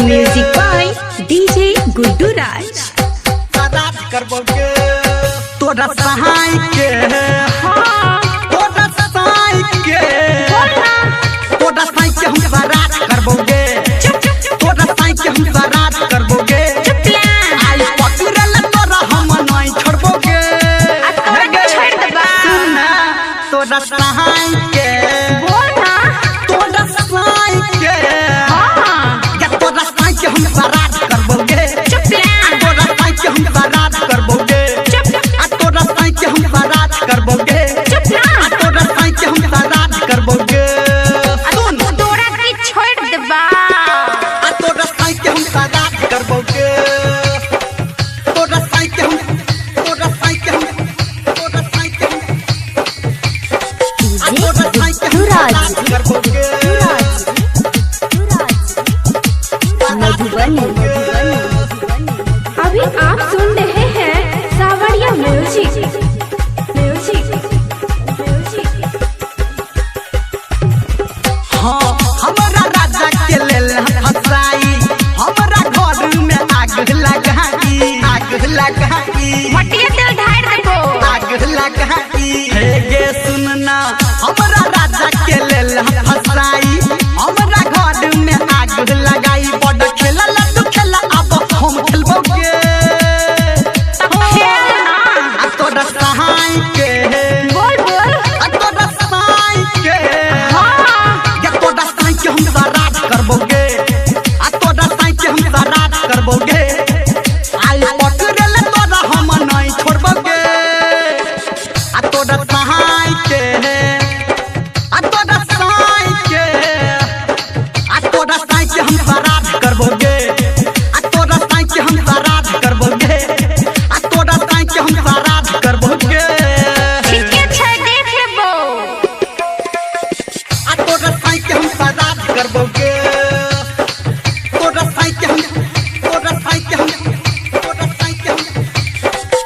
Music by DJ Guddu Raj. तोरा सहाय के तोरा सहाय के तोरा सहाय के हम बारात करबोगे तोरा सहाय के हम बारात करबोगे आई पकड़ल तोरा हम नहीं छोड़बोगे सुनना तोरा सहाय के तोरा सहाय के या तोरा सहाय के हम बारात करबोगे तोरा सहाय के हम बारात करबोगे तोरा सहाय के हम बारात करबोगे तोरा सहाय के हम बारात करबोगे सुन तोरा के छोड़ देबा तोरा सहाय के हम बारात करबोगे तोरा सहाय के हम तोरा सहाय के हम तोरा सहाय के हम तोरा सहाय के हम बारात करबोगे अभी आप सुन रहे हैं सावरिया म्यूजिक। हाँ हमारा राजा के लेल फसाई हमारा घर में आग लगाई मटिया तेल ढार देबो आग लगाई हे गे सुनना हमारा राजा के लेल फसाई हमारा घर में आग लगाई बड़ खेला लड्डू खेला अब हम खेलबोगे तोरा सहाय के बोल तोरा सहाय के या तोरा सहाय के हम बारात करबोगे तोरा सहाय के हम बारात करबोगे आई पकड़ल तोरा हम नहीं छोड़बोगे तोरा सहाय के तोरा सहाय के तोरा सहाय के हम बारात करबोगे तोरा सहाय के हम बारात करबोगे तोरा सहाय के हम बारात करबोगे ठीके छै देख लेबो तोरा सहाय के हम बारात करबोगे तोरा सहाय के हम तोरा सहाय के हम तोरा सहाय के हम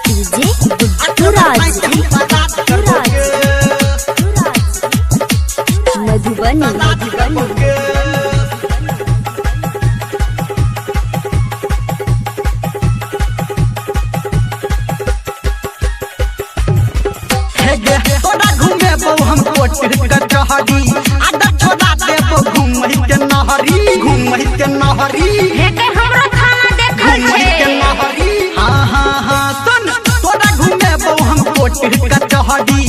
DJ Guddu तोरा सहाय Raj. के हम बारात करबोगे Madhubani. हे गे तोरा घूमे बहु हम कोट कचहरी आधा छोड़ा देबो घूमहि के नहरी हेके हमरो खाना देखल घूमहि के छै नहरी हाँ सुन तोरा घूमे बहु हम कोट कचहरी